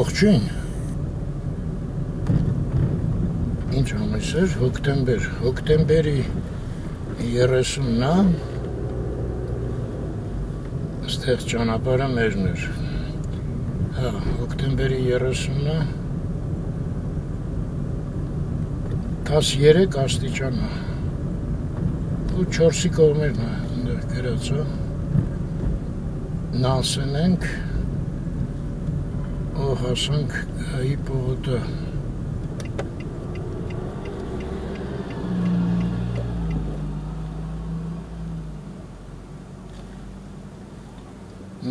Ողջույն։ Ինչ ամիս էր, հոկտեմբերի 30-ն է, ստեղ ճանապարհը մերն էր, հա, հոկտեմբերի 30-ն է, 13 աստիճան է, ու 4-ի կողմերն է, ընդեղ գրած է, նասեն ենք, ու հասանք հայի պողոտը,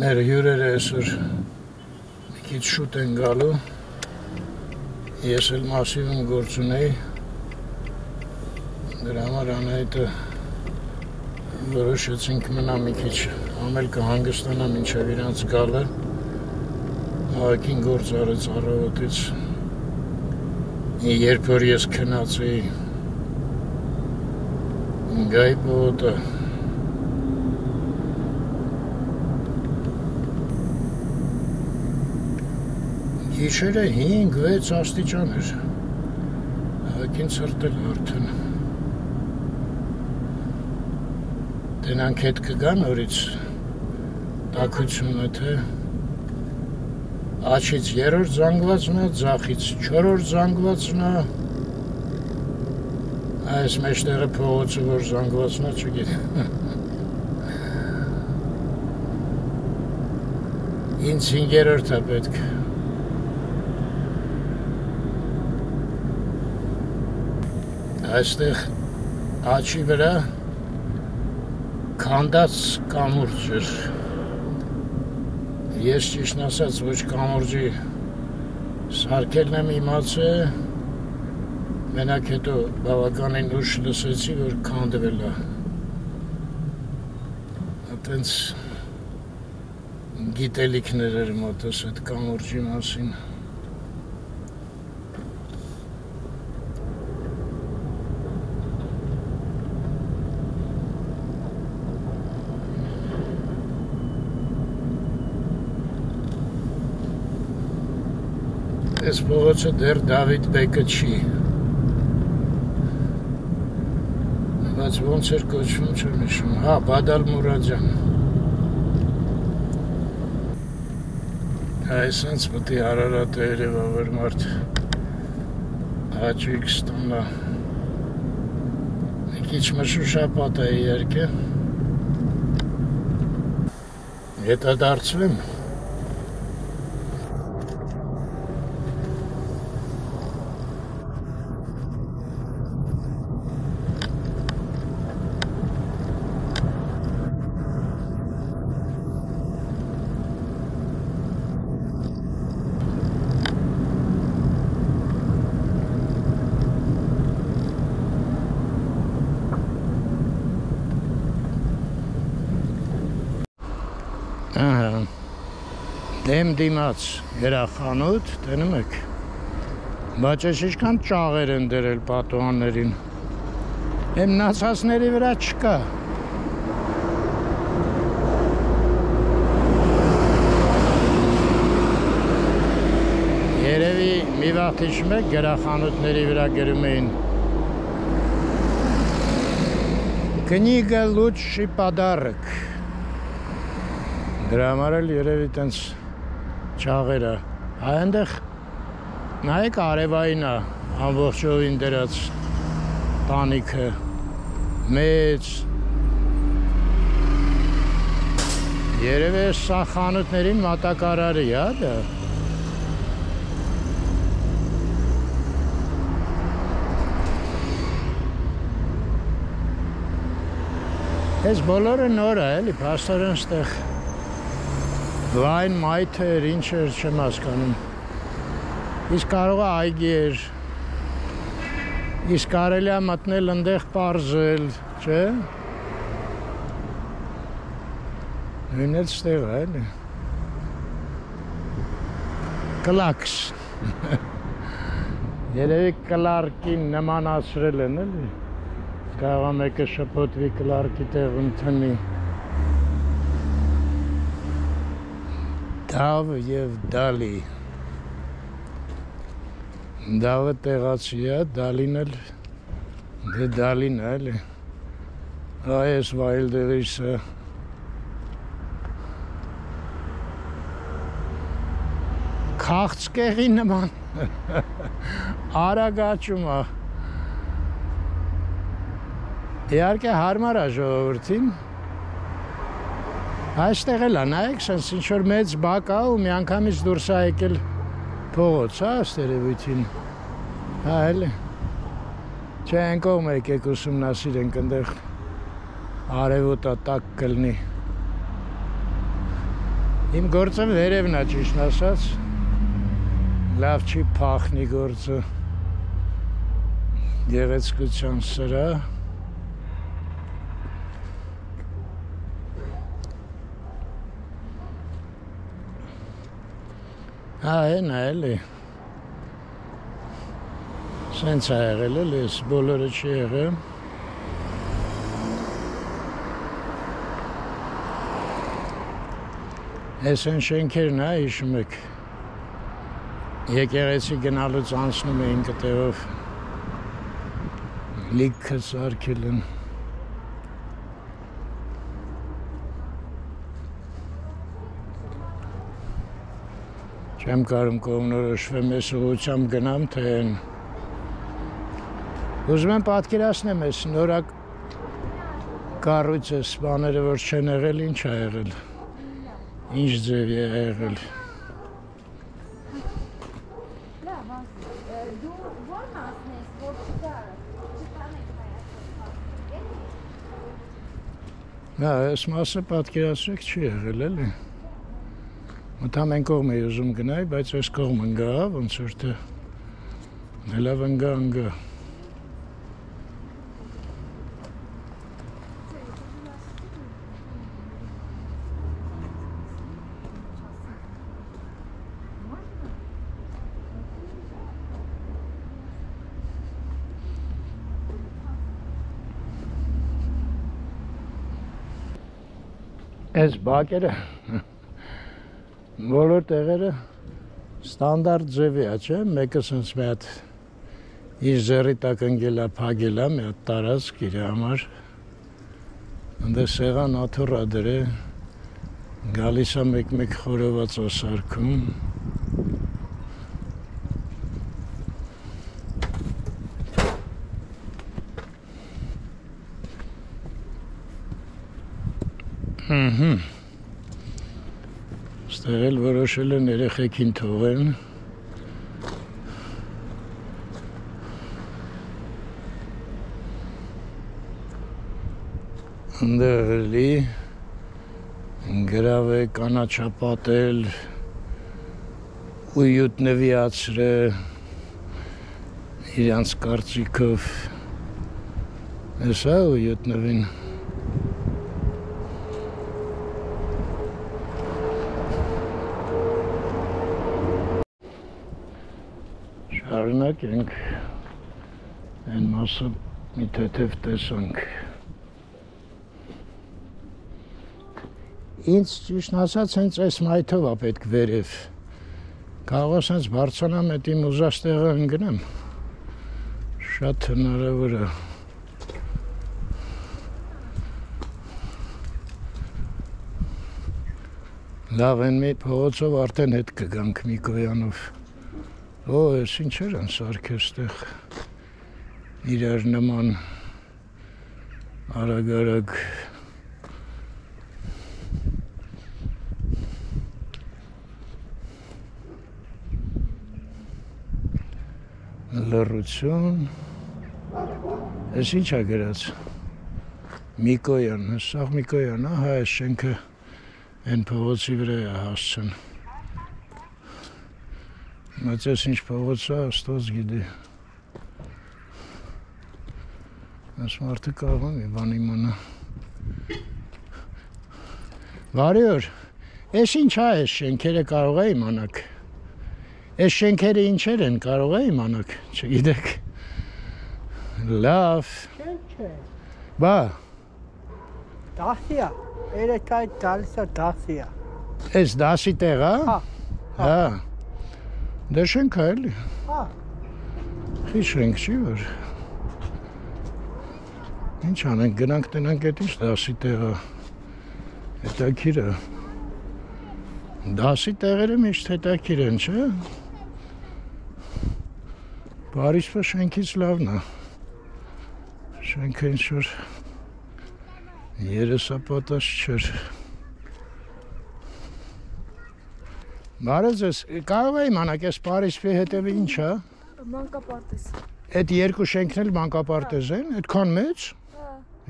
մեր հյուրերը այսօր մի քիչ շուտ են գալու, ես էլ մասիվում գործ ունեի, դրա համար Անահիտը որոշեցինք մնա մի քիչ, ամել կհանգստանա մինչև իրանց գալը, աղաքին գործ արեց առավոտից, երբ որ ես քնած էի գայի պողոտը, Գիշերը 5-6 աստիճան էր, աղաքին ցրտել արդեն, տենանք հետ կգան օրից տաքությունը թե աչից 3-րդ զանգվածն է, ձախից 4-րդ զանգվածն է, այս մեջտեղը փողոցը որ զանգվածն է, չգիտեմ, ինձ 5-րդ է պետք, այստեղ աչի վրա քանդած կամուրջ էր, ես ճիշտ ասած ոչ կամուրջի սարքելն եմ իմացել, մենակ հետո բավականին ուշ լսեցի, որ քանդվել է, այտենց գիտելիքներ էր մոտս այդ կամուրջի մասին, Այս փողոցը դեռ Դավիթ բեկը չի, բայց ոնց էր կոչվում չեմ հիշում, հա, Բադալ Մուրադյան, այսենց պետք է Արարատը երևա, որ մարդ հաճույք ստանա, մի քիչ մշուշապատ է իհարկե, հետադարձվեմ, դեմ դիմաց երախանութ, տենում եք, բայց ես ինչքան ճաղեր են դրել պատուհաններին, եմ նացածների վրա չկա, երևի մի վաղ հիշում եք երախանութների վրա գրում էին Կնիգա լուչշի պադարկ, դրա համար էլ երևի տենց ճաղերը, այնտեղ նայեք արևային է, ամբողջովին դրած տանիքը, մեծ, երևի սա խանութներին մատակարարի է դա, այս բոլորը նոր է, էլի, փաստորեն ստեղ լայն մայթ էր, ինչ էր, չեմ հասկանում, իսկ կարող է այգի էր, իսկ կարելի է մտնել ընդեղ պարզել, չէ, նույն էլ ստեղ է, էլի, կլաքս, երևի կլարկին նմանացրել են, էլի, կարող է մեկը շփոթվի կլարկի տեղ ընդհնի, Դավ և Դալի Դավը տեղացի է, Դալին էլ դե Դալին է էլի։ Այս Վայլդերիսը քաղցկեղի նման արագաճում է։ Իհարկե հարմար է ժողովրդին։ Այստեղ էլ է, նայեք, սենց ինչ-որ մեծ բակ է ու միանգամից դուրս է եկել փողոց, հա, ըստ երևույթին։ Հա, էլի։ Չէ, այն կողմ եկեք ուսումնասիրենք, այնտեղ արևոտը տակ կլինի։ Իմ գործը վերևն է, ճիշտ ասած։ Լավ չի փախնի գործը։ Գեղեցկության սրա։ Հա, են է էլի։ Սենց է եղել էլի, ես բոլորը չի եղել։ Ես են շենքերն է, հիշում եք։ Եկեղեցի գնալուց անցնում էին կտեղով։ Լիքը սարքել են։ Չեմ կարում կողմնորոշվեմ, ես ուղղությամբ գնամ, թե են։ Ուզում եմ պատկերացնեմ ես նորակ կառույցը, բաները, որ չեն եղել, ինչ է եղել։ Ինչ ձև է եղել։ Հա, այս մասը պատկերացրեք չի եղել, էլի։ Մտամ են կողմ էի ուզում գնայի, բայց այս կողմ ընգա, ոնց որ թե լավ ընգա։ Այս բակերը բոլոր տեղերը ստանդարտ ձևի է, չէ՞, մեկը սենց մի հատ իր ձեռի տակ ընկել է, փագել է, մի հատ տարածք իր համար։ Այնտեղ սեղան աթոռ է դրել, գալիս է մեկ-մեկ խորոված է սարքում։ Ստեղ էլ որոշել են երեխեքին թողեն։ Այնտեղ էլի գրավ է կանաչապատել, ույուտ նվիացրել իրանց կարծիքով։ Ես է ույուտ նվին։ Շարունակենք, այն մասը մի թեթև տեսանք։ Ինձ ճիշտ ասած հենց այս մայթով է պետք վերև։ Կարող է սենց բարձրանամ, էդ իմ ուզած տեղը ընկնեմ։ Շատ հնարավոր է։ Լավ, են մի փողոցով արդեն հետ կգանք Միկոյանով։ Օ, ես ինչեր են սարքել ստեղ իրար նման արագ-արագ։ Լռություն։ Ես ինչ է գրած։ Միկոյան, սաղ Միկոյան, հա, այս շենքը են փողոցի վրա է հասցեն։ Բայց ես ինչ փողոց է, Աստված գիտի։ Այս մարդը կարող է մի բան իմանա։ Բարի օր, ես ինչ է այս շենքերը կարող է իմանաք։ Այս շենքերը ինչեր են կարող է իմանաք, չգիտեք։ Լավ։ Շենք է։ Բա։ Դասի է, երեքայից գալիս է դասի է։ Այս դասի տեղ է։ Հա։ Հա։ Դե շենք է էլի։ Հա։ Լավի շենք չի, որ ինչ անենք, գնանք տնանք էտ ինչ դասի տեղը, հետաքիր է, դասի տեղերը միշտ հետաքիր են, չէ, Փարիզը շենքից լավն է, շենքը ինչ-որ երեսապատած չեր, բարև ձեզ, կարող է իմանաք, ես Փարիզի հետևը ինչ է, Մանկապարտեզ։ Այդ երկու շենքն էլ մանկապարտեզ են, այդքան մեծ։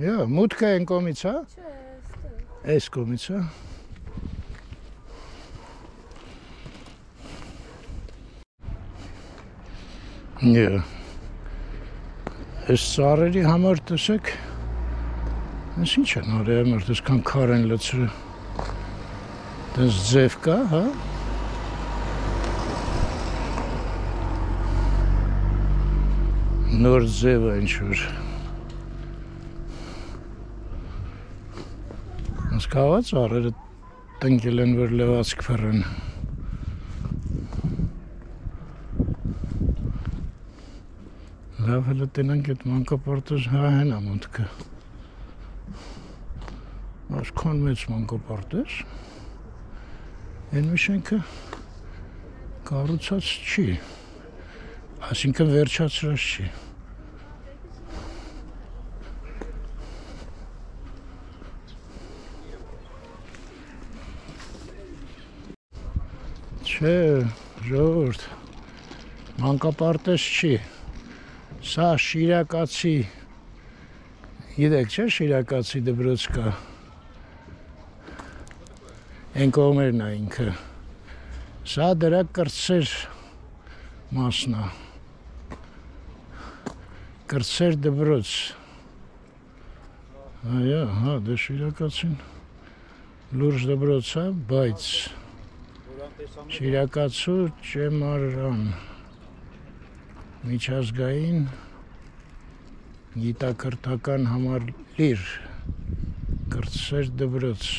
Հա, մուտքը այն կողմից, հա։ Չէ, Այս կողմից, հա։ Եա։ Այս ծառերի համար տեսեք։ Այս ինչ են արել համար, այսքան քար են լցրել։ Դες ձև կա, հա։ Նոր ձև է ինչ-որ։ Ոնց կավաց առերը տնկել են, որ լվացք փռեն։ Լավ հələ տնանք այդ մանկապարտեզ հա հենա մուտքը։ Այսքան մեծ մանկապարտեզ։ Այն մի շենքը կառուցած չի։ Այսինքն վերջացրած չի։ Չէ, ժողովուրդ, մանկապարտեզ չի, սա շիրակացի, գիտեք չէ շիրակացի դպրոց կա, են կողմերն է ինքը, սա դրա կրտսեր մասն է, կրտսեր դպրոց, այո, հա, դե շիրակացին լուրջ դպրոց է, բայց Շիրակացու ճեմարան միջազգային գիտակրթական համալիր կրտսեր դպրոց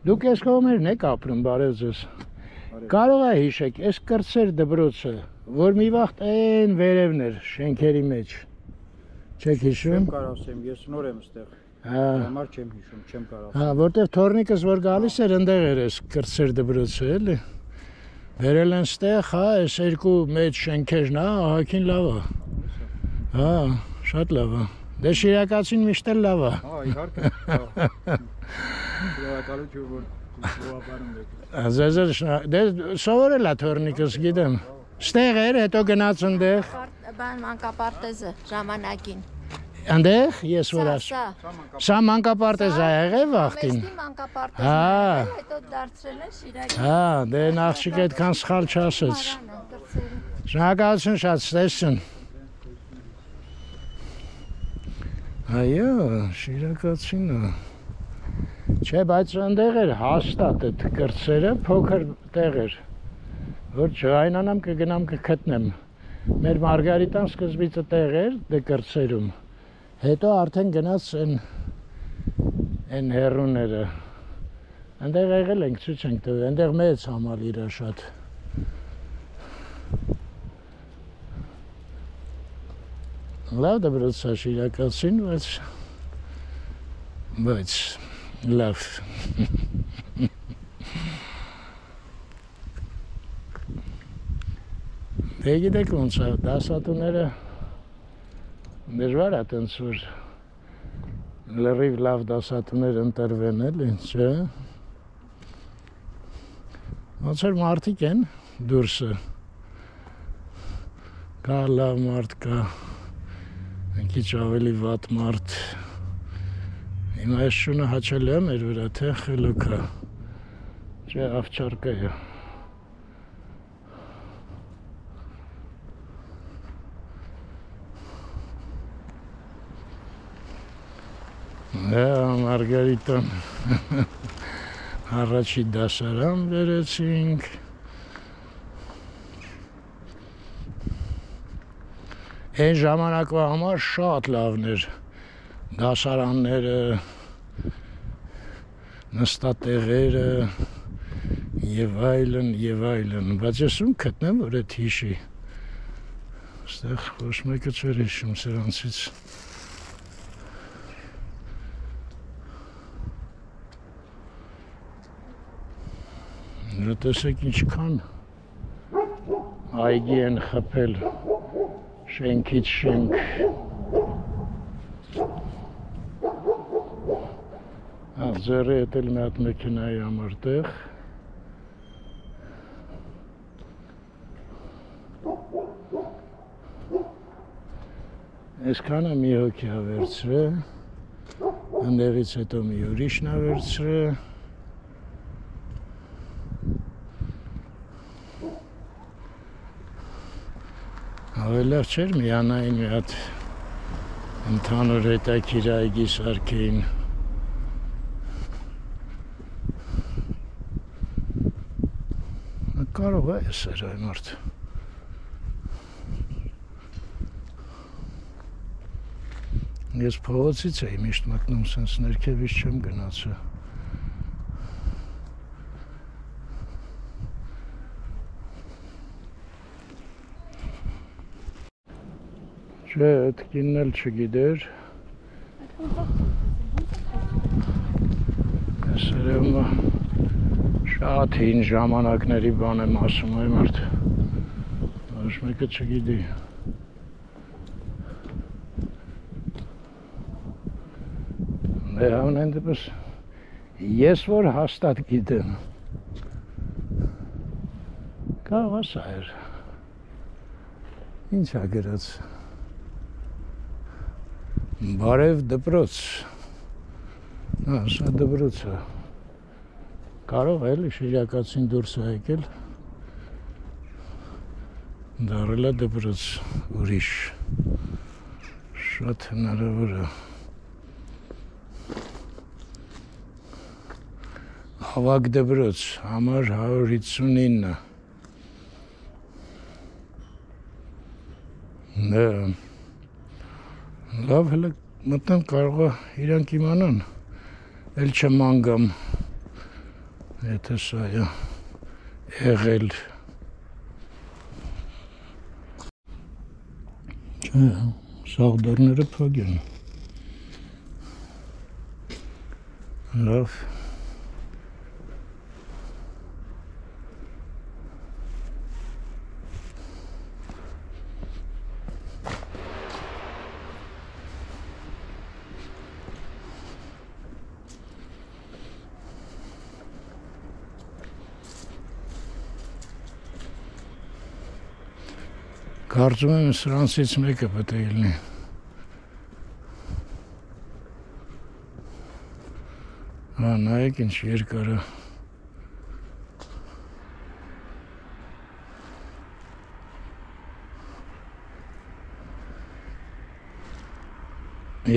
Դուք ես կողմերն եք ապրում, բարև ձեզ Կարող է հիշեք, այս կրտսեր դպրոցը որ մի վաղտ այն վերևն էր շենքերի մեջ Չեք հիշում Չեմ կարող ասեմ, ես նոր եմ ստեղ Համար չեմ հիշում, չեմ կարող Հա, որտեղ թորնիկս որ գալիս էր, ընդեղ էր այս կրտսեր դպրոցը, էլի Վերել են ստեղ, հա, այս երկու մեծ շենքերն, հա, ահագին լավ է Հա, շատ լավ է Դե շիրակացին միշտ էլ լավ է Հա, իհարկե Շնորհակալություն, որ ուղղաբանում եք Ձեզ դե սովորել է թորնիկս, գիտեմ Ստեղ էր, հետո գնաց ընդեղ Բան մանկապարտեզը ժամանակին Անդեղ ես որ Սա մանկապարտեզ է եղել վաղտին Մեստի մանկապարտեզն է, հետո դարձրել են Շիրակի Հա, դե նախշիկ այդքան սխալ չասեց Շնորհակալություն շատ ստեսություն Այո, շիրակացին է Չէ, բայց ընդեղ էր հաստատ այդ կրտսերը փոքր տեղ էր Որ չայնանամ կգնամ կգտնեմ Մեր Մարգարիտան սկզբիցը տեղ էր դե կրտսերում Հետո արդեն գնաց են հեռուները Ընդեղ եղել ենք ցույց ենք տվել Ընդեղ մեծ համալիր է շատ Լավ դպրոց է շիրակացին բայց լավ Դե գիտեք ոնց է դասատուները Դժվար է տենց որ լրիվ լավ դասատուներ ընտրվեն էլի, չէ։ Ոնց որ մարդիկ են դուրսը։ Կա լավ մարդ կա, մի քիչ ավելի վատ մարդ։ Հիմա այս շունը հաչել է մեր վրա, թե խելոք է։ Չէ, ավճարկա է։ Մարգարիտան առաջի դասարան վերեցինք Այն ժամանակվա համար շատ լավն էր դասարանները նստատեղերը եւ այլն բայց ես ում գտնեմ որ այդ հիշի Այստեղ ոչ մեկը չէր հիշում սրանցից։ Տեսեք ինչքան այգի են խփել շենքից շենք։ Ձեռի հետ էլ մի հատ մեքենայի համար տեղ։ Այսքանը մի հոգի ա վերցրել, ընդեղից հետո մի ուրիշն ա վերցրել։ Ավելի չէր միանային մի հատ ընդհանուր հետաքրքիր այգի սարքեին։ Կարող է սեր այ մարդ։ Ես փողոցից էի միշտ մտնում, սենց ներքևից չեմ գնացել։ Չէ, այդ կինն էլ չգիտեր։ Սերևը շատ հին ժամանակների բան եմ ասում, այ մարդ։ Ոչ մեկը չգիտի։ Դե ամեն դեպս ես որ հաստատ գիտեմ։ Կարող է սա էր։ Ինչ ա գրած։ Բարև դպրոց։ Սա դպրոց է։ Կարող է էլի շիրակացին դուրս է եկել, դարել է դպրոց ուրիշ, շատ հնարավոր է։ Ավագ դպրոց, համար 159։ Դա, լավ հելը մտնեմ կարող է իրանք իմանան, էլ չման գամ։ Եթե սա է եղել։ Չէ, սաղդարները փակ են։ Լավ։ Կարծում եմ սրանցից մեկը պետք է լինի։ Նայեք ինչ երկար է։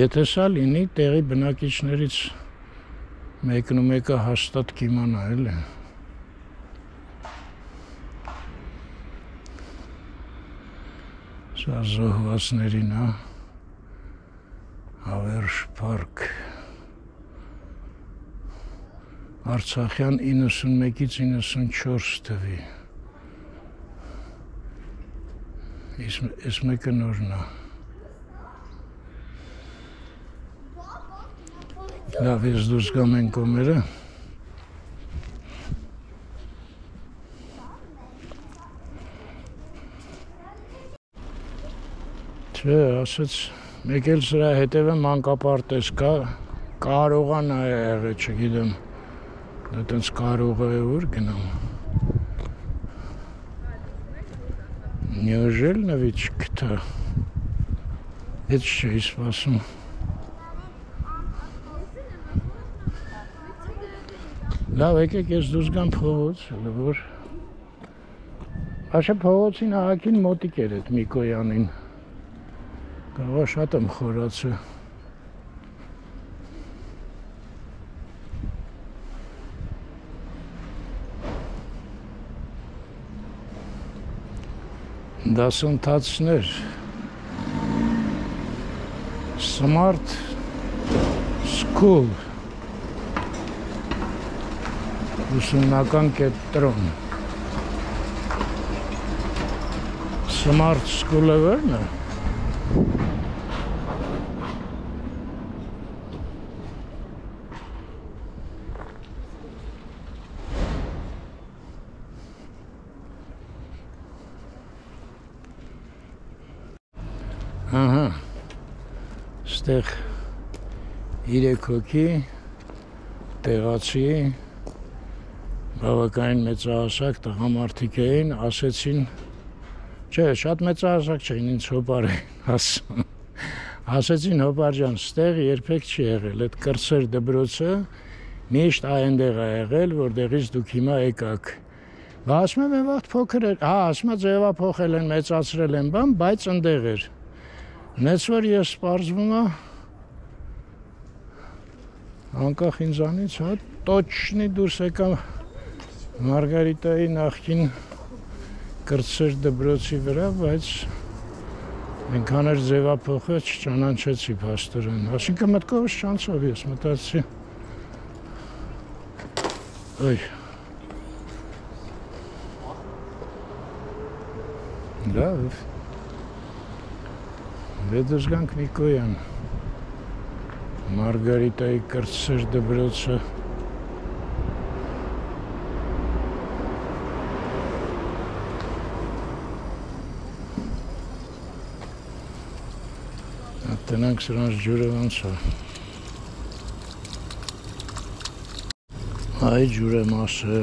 Եթե սա լինի, տեղի բնակիչներից մեկն ու մեկը հաստատ կիմանա, էլի։ Սա զոհվածներին է, Հավերժ պարկ, Արցախյան 91-ից 94 թվի, ես մեկը նորն է, լավ ես դուրս գամ են կոմերը, Չէ, ասեց, մեկ էլ սրա հետևը մանկապարտեզ կա, կարողան է եղել, չգիտեմ, դա տենց կարող է ուր գնամ։ Неужели новички-то? Это что и спасу? Լավ եկեք ես դուրս գամ փողոց, որ Աշե փողոցին ահագին մոտիկ էր այդ Միկոյանին։ Կարող է շատ եմ խորացել։ Դասընթացներ Smart School ուսումնական կենտրոն Smart School-ը որն է։ Ահա, ստեղ 3 հոգի տեղացի բավականին մեծահասակ տղամարդիկ էին, ասեցին, չէ, շատ մեծահասակ չէին, ինձ հոպար էին ասում, ասեցին հոպար ջան, ստեղ երբեք չի եղել, այդ կրտսեր դպրոցը միշտ այնտեղ է եղել, որտեղից դուք հիմա եկաք, ասում եմ վաղ փոքր էր, ասում եմ ձևափոխել են, մեծացրել են բան, բայց այնտեղ էր, նենց որ ես պարզվում է, անկախ ինձանից, հա, տոչնի դուրս եկա Մարգարիտայի նախկին կրտսեր դպրոցի վրա, բայց այնքան էր ձևափոխը չճանաչեցի փաստորեն, այսինքն մտքովս չանցավ ես մտածեցի, ոյ, լավ, Դե զգանք Նիկոյան, Մարգարիտայի կրտսեր դպրոցը, տնանք սրանց ջուրը ոնց է, այ ջուրը մասը,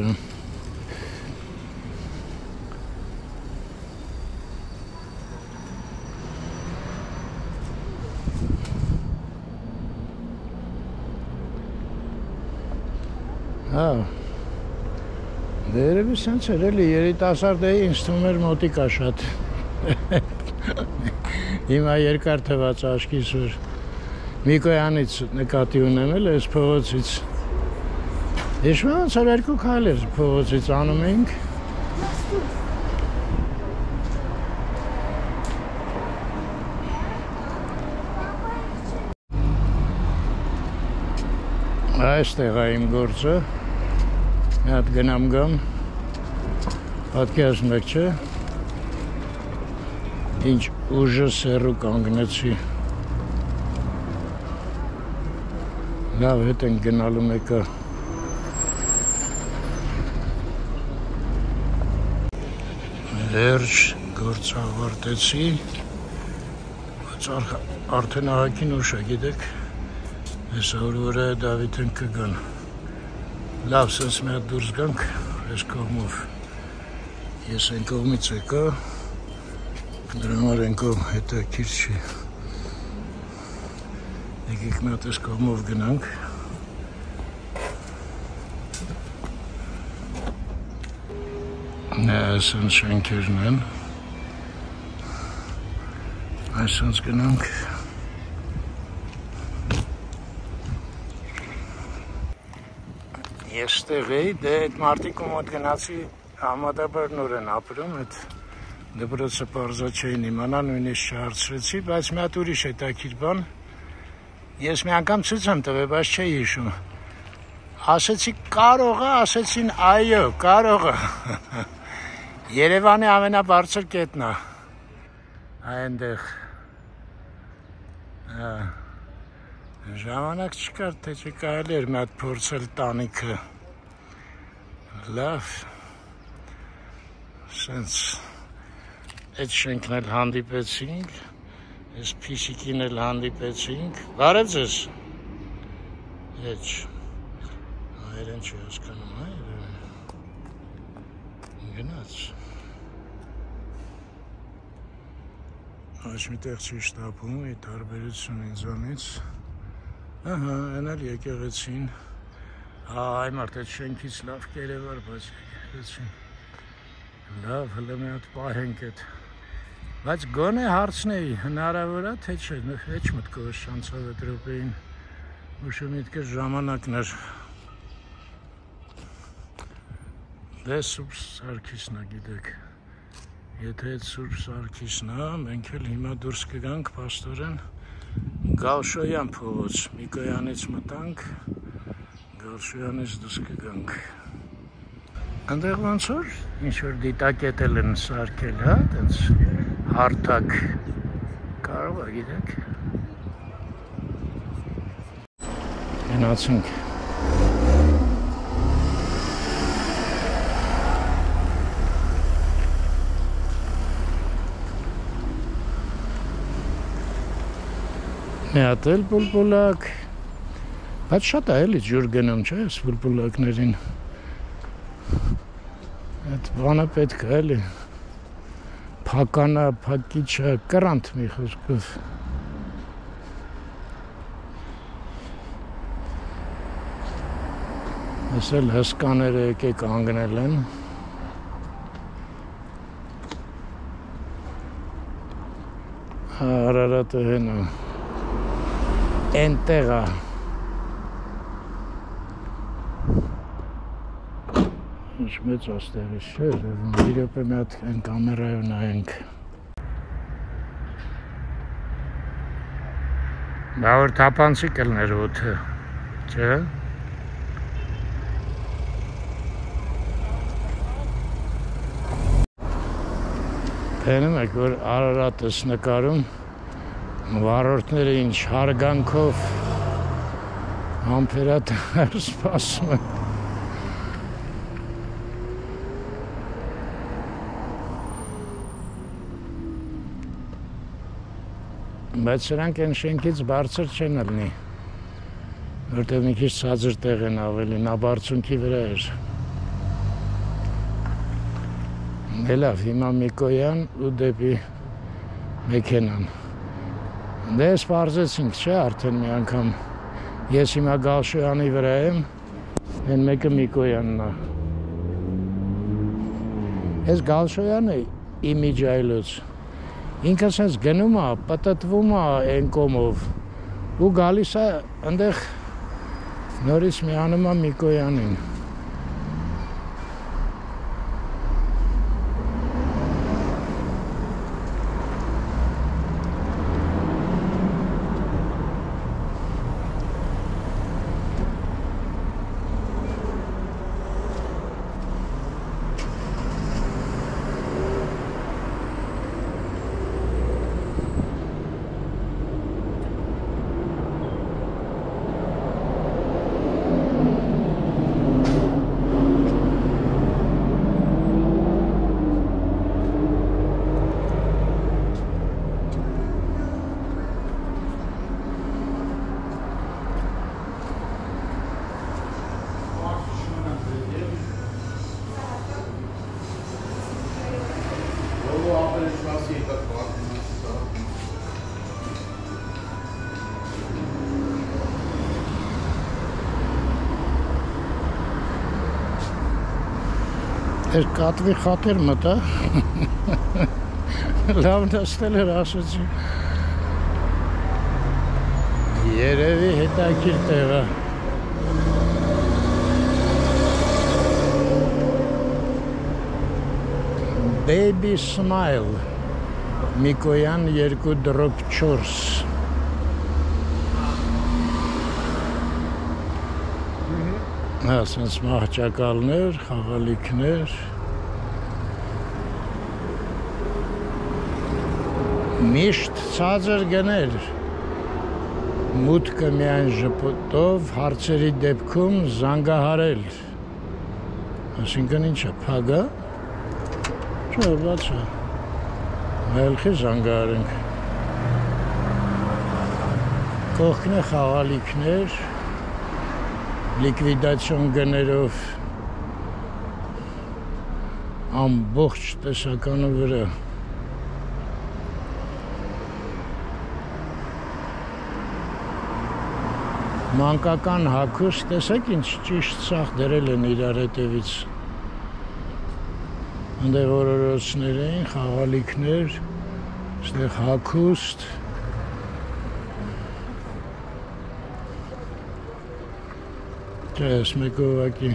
Հա, դերևի սենց էր էլի, երիտասարդ էի, ինձ թվում էր մոտիկա շատ, հիմա երկար թված աշկիս որ Միկոյանից նկատի ունեմ էլ ես փողոցից, հիշում ոնց որ 2 քայլեր փողոցից անում էինք, այստեղ է իմ գործը, մի հատ գնամ գամ, պատկերացնում եք չէ, ինչ ուժս հեռու կանգնեցի, լավ հետ ենք գնալու մեկը, լերջ գործ ավարտեցի, արդեն ահագին ուշ է գիտեք, Ես օրը Դավիթեն կգան, լավ սենց մի հատ դուրս գանք, ես կողմով, ես են կողմից եկա, դրա համար են կողմ հետաքրքիր չի, եկեք մի հատ ես կողմով գնանք, սենց շենքերն են, այս սենց գնանք, Ես ստեղ էի, դե այդ մարդիկու մոտ գնացի համատաբար նոր են ապրում, այդ դպրոցը պարզա չէին իմանա, նույնիսկ չհարցրեցի, բայց մի հատ ուրիշ հետաքրքիր բան, ես մի անգամ ցույց եմ տվել, բայց չէի հիշում, ասեցի կարող է, ասեցին այո, կարող է, Երևանի ամենաբարձր կետն է, այնտեղ, Ժամանակ չկար, թե չկարելի էր մի հատ փորձել տանիքը, լավ, սենց, այդ շենքն էլ հանդիպեցինք, այս փիսիկին էլ հանդիպեցինք, բարև ձեզ, եչ, հայերեն չի հասկանում, գնաց, այս մի տեղ չի շտապում, ի տարբերություն ինձանից, Ահա, են էլ եկեղեցին, այ մարդ այդ շենքից լավ կերևար, բայց եկեղեցին, լավ, հլը մի հատ պահենք էդ, բայց գոնե հարցնեի, հնարավոր է, թե չէ, հեչ մտքովս շանցավ էդ ռոպեին, ուշը միտքս ժամանակն էր, դե Սուրբ Սարգիսն է գիտեք, եթե այդ Սուրբ Սարգիսն է, մենք էլ հիմա դուրս կգանք պաստորեն, Գալշոյան փողոց, Միկոյանից մտանք, Գալշոյանից դուրս կգանք։ Այնտեղ ոնց որ ինչ որ դիտակետել են սարքել, հա, տենց հարթակ կարող է գիտեք գնացինք մի հատ էլ պուլպուլակ բայց շատ է էլի ջուր գնում չէ այս պուլպուլակներին այդ բանը պետք է էլի փականա, փակիչը, կրանտ մի խոսքով այս էլ հսկաները եկեք անգնել են Արարատը հենա Էնտեղա Ինչ մեծ աստեղից չէ, մի րոպե մի հատ այն կամերայով նայենք Դա որ թափանցիկ ելներ ոթը, չէ? Տենում եք, որ Արարատս նկարում վարորդները ինչ հարգանքով համբերատար սպասում են բայց սրանք են շենքից բարձր չեն ելնի որտեղ մի քիչ ցածր տեղ են ավելի նա բարձունքի վրա էր լավ հիմա Միկոյան ու դեպի մեքենան Դες պարզեցինք չէ արդեն մի անգամ ես հիմա Գալշոյանի վրա եմ են մեկը Միկոյանն է ես Գալշոյանը իմիջայլոց ինքը սենց գնում է պտտվում է են կոմով ու գալիս է ընդեղ նորից միանում է Միկոյանին Էր կատվի խատեր մտա, լավ նստել էր ասեցի, երևի հետաքրքիր տեղ է։ Baby Smile, Միկոյան 2.4 Ասենց մահճակալներ, խաղալիքներ Միշտ ցածր գներ Մուտքը միայն ժպոտով հարցերի դեպքում զանգահարել Այսինքն ինչ է, փակ է? Չէ, բաց է Մելքի զանգահարենք Կողքն է խաղալիքներ լիկվիդացիոն գներով ամբողջ տեսականը վրա մանկական հագուստ տեսեք ինչ ճիշտ սաղ դրել են իրար հետևից ընդեղ օրորոցներ էին խաղալիքներ այստեղ հագուստ Չէ, ես մեկը ուղղակի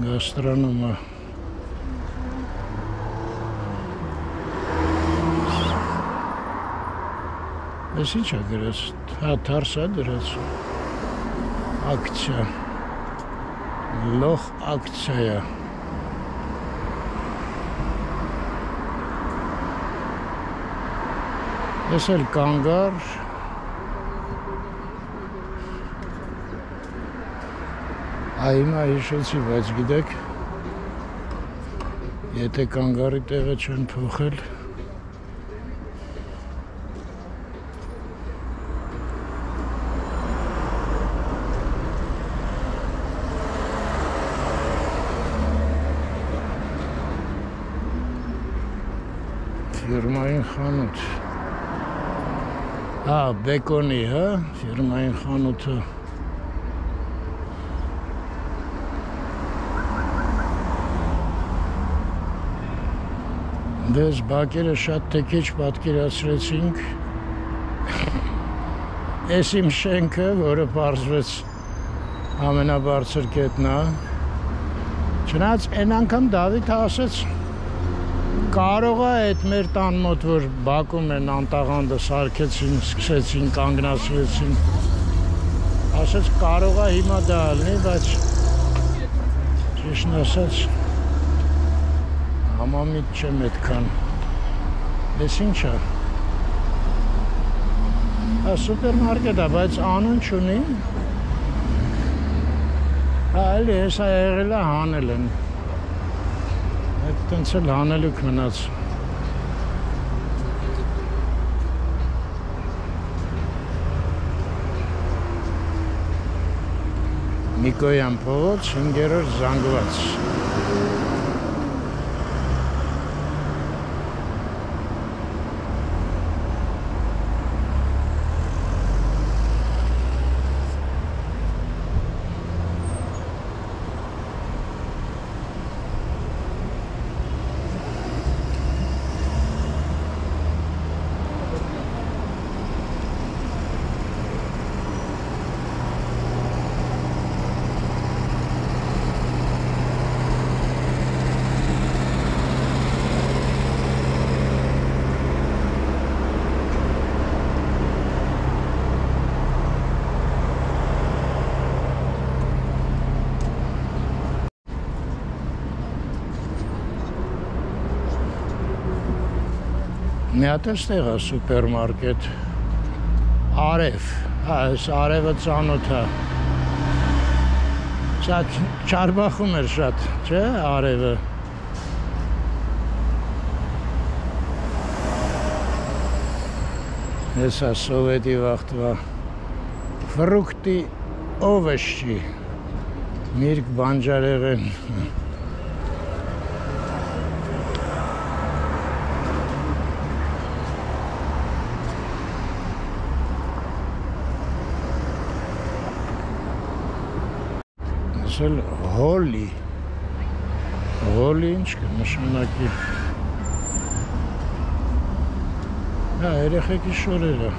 գաստրոնոմ է Ես ինչ է գրած, հա թարս է դրած ակցիա, լող ակցիա Ես էլ կանգար Հիմա հիշեցի, բայց գիտեք, եթե կանգարի տեղը չեն փոխել, ֆիրմային խանութ, բեկոնի, ֆիրմային խանութը, Դες բակերը շատ թեքիչ պատկերացրեցինք, ես իմ շենքը, որը պարզվեց ամենաբարձր կետն է, չնայած այն անգամ Դավիթը ասեց, կարող է այդ մեր տան մոտ, որ բակում են անտաղանդը սարքեցին, սկսեցին, կանգնացրեցին, ասեց կարող է հիմա դա լինի, բայց ճիշտն ասած Համամիտ չեմ այդքան, ես ինչ է, սուպերմարկետ է, բայց անուն չունի, այլի հեսա եղել է հանել են, այդ տենց էլ հանելուք մնաց, Նիկոյան փողոց, 5-րդ զանգված Մի հատ էստեղ է սուպերմարկետ, Արև, այս Արևը ծանոթ է, սա Չարբախում էր շատ, չէ, Արևը, հեսա սովետի վաղտվա, ֆրուկտի օվեշչի, միրգ բանջարեղեն, Ասել հոլի, հոլի ինչ կնշանակի, երեխեքի շորերը,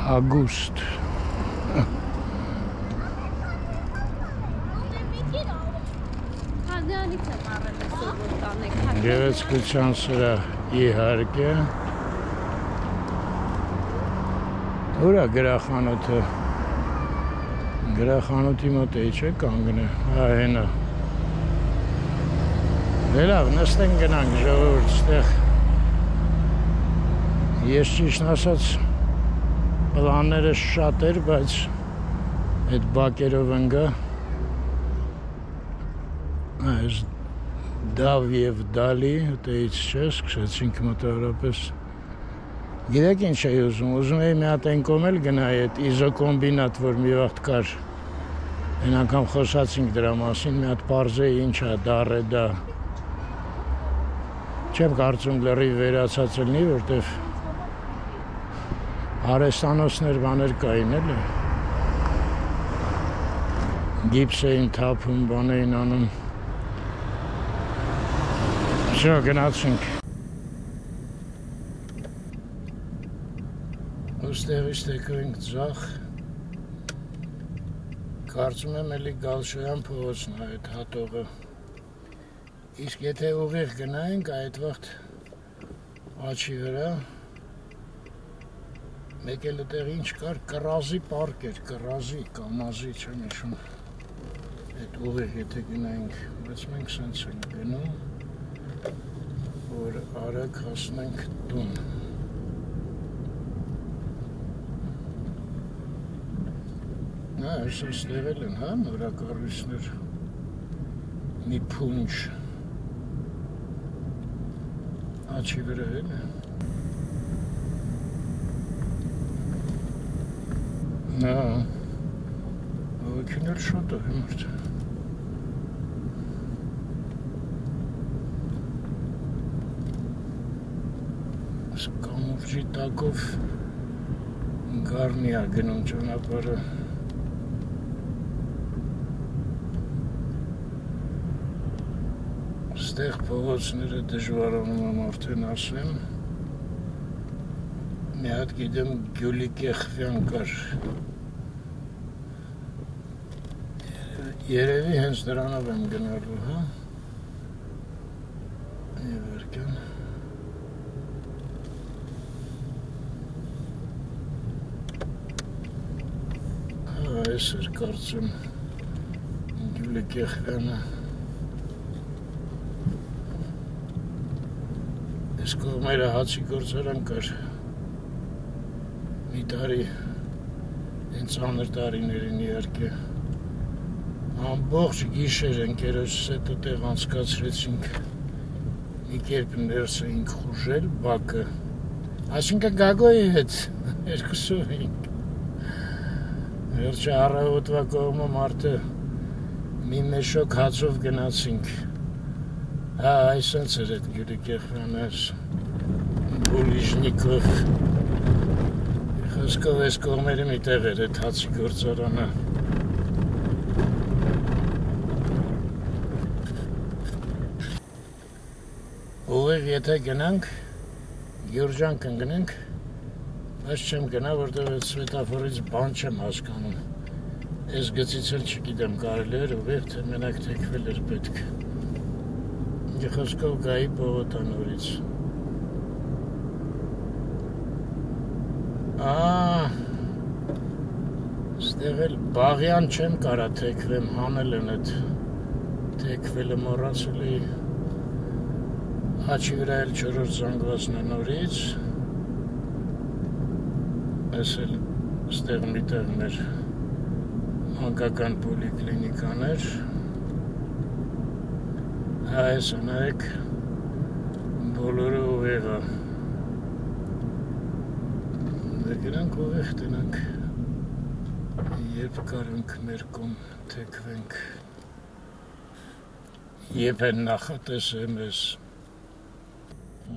հագուստ, գեղեցկության սրահ իհարկե, Ուր է գրախանութը, գրախանութի մոտ էի չէ կանգնը, հենա, լավ, նստենք գնանք ժողովուրդ ստեղ, ես ճիշտն ասած պլանները շատ էր, բայց այդ բակերով ընգա, այս դավ և դալի, հետեից չէ, սկսեցինք մոտավորապես, Գիտեք ինչ էի ուզում էի մի հատ այն կոմել գնայի այդ իզոկոմբինատ, որ մի վաղտ կար, այն անգամ խոսացինք դրա մասին, մի հատ պարզեի ինչ է, դար է դա, չեմ կարծում լրիվ վերացած լինի, որտև արհեստանոցներ բաներ կային էլի, գիպս էին թափում, բան էին անում, շո գնացինք, Ոստեղից տեկրինք ձախ, կարծում եմ էլի Գալշոյան փողոցն է այդ հատողը, իսկ եթե ուղիղ գնայինք այդ վաղտ աչի վրա, մեկ էլ այդեղ ինչ կար, կռազի պարկ էր, կռազի, կամազի, չեմ հիշում, այդ ուղիղ եթե գնայինք, բայց մենք սենց ենք գնում, որ արագ հասնենք տուն։ Այսօր ստեղել են, հա, նորակառույցներ, մի փունջ, աչի վրա էլ է։ Նա, ոգին էլ շոտ է մուրդ։ Կամուրջի տակով գարնի է գնում ճանապարհը։ Ստեղ փողոցները դժվարանում եմ արդեն ասեմ։ Մի հատ գիտեմ Գյուլիկեխվյան կար։ Երևի հենց դրանով եմ գնալու, հա։ Եվերկյան։ Այս էր կարծում Գյուլիկեխվյանը։ Այս կողմերը հացի գործարան կար, մի տարի, հենց ծանր տարիներին իհարկե, ամբողջ գիշեր ընկերոջս հետ տեղ անցկացրեցինք, մի կերպ ներս էինք խուժել բակը, այսինքն Գագոյի հետ երկուսով էինք, վերջը առավոտվա կողմը մարդը մի մեշոք հացով գնացինք, հա, այսենց էր էդ Գյուլիկեխվյանս, Բուլիժնիկով, խոսքով այս կողմերի մի տեղ էր էդ հացի գործարանը։ Ուղիղ եթե գնանք, Գյուրջան կընկնենք, բայց չեմ գնա, որտեղ այդ սվետաֆորից բան չեմ հասկանում։ Այս գծից էլ չգիտեմ կարելի էր ուղիղ, թե մենակ թեքվել էր պետք։ Խոսքով գայի պողոտանորից։ Ստեղ էլ բաղյան չեմ կարա թեքվեմ, հանել են էդ թեքվելը մոռացել էի։ Հաչի վրա էլ 4-րդ զանգվածն է նորից։ Այս էլ ստեղ միտեղ մեր մանկական պոլիկլինիկան էր։ Այս անայք բոլորը ուղիղ է։ Դե գնանք ուղիղ տնանք, երբ կարանք մեր կողմ թեքվենք, երբ են նախատեսեմ ես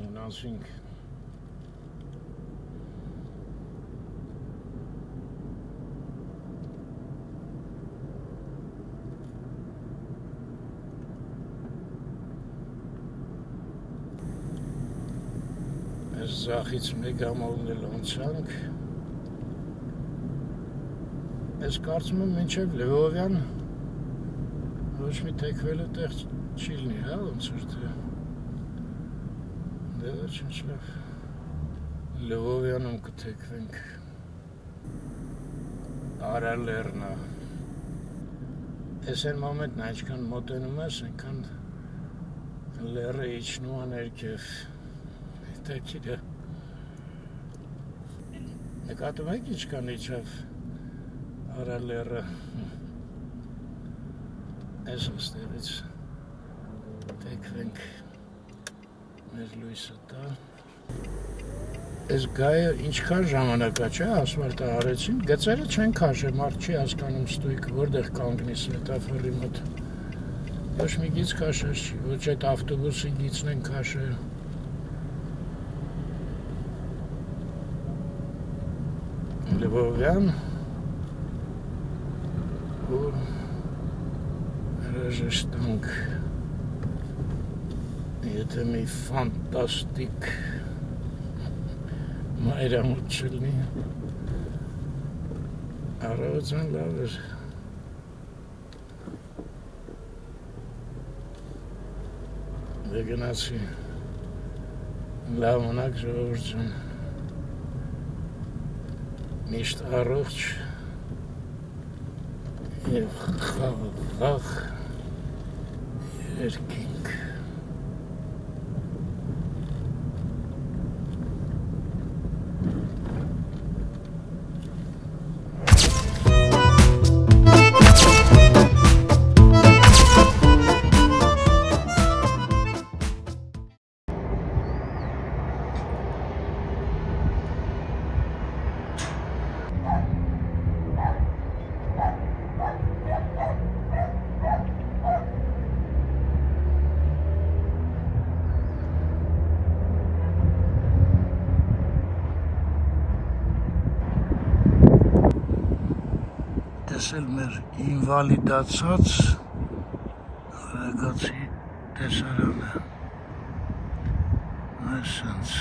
ունասինք։ Զախից մեկ ամալն էլ անցանք, ես կարծում եմ մինչև Լվովյան ոչ մի թեքվելը տեղ չի լինի, հա, ոնց որ թե դե ոչ լավ Լվովյանում կթեքվենք Արալերնա ես են մոմենտն այնչքան մոտենում ես, այնքան լերը իջնում է ներքև Տեքիրը նկատում եք ինչքան իջավ Արալերը այս ստեղից թեքվենք մեր լույսը տա այս գայը ինչքան ժամանակա չէ ասֆալտը արեցին գծերը չեն քաշել մարդ չի հասկանում ստույգ որտեղ կանգնի սվետաֆորի մոտ ոչ մի գիծ քաշած չի ոչ այդ ավտոբուսի գիծն են քաշել Լվովյան ու Ռեժեշտանք եթե մի ֆանտաստիկ մայրամուտ չլնի առավոտյան լավ էր դե գնացի լավ մնաք ժողովուրդ ջան միշտ առողջ և խաղաղ երկինք էլ մեր ինվալիդացած արագացի տեսարանը այսպես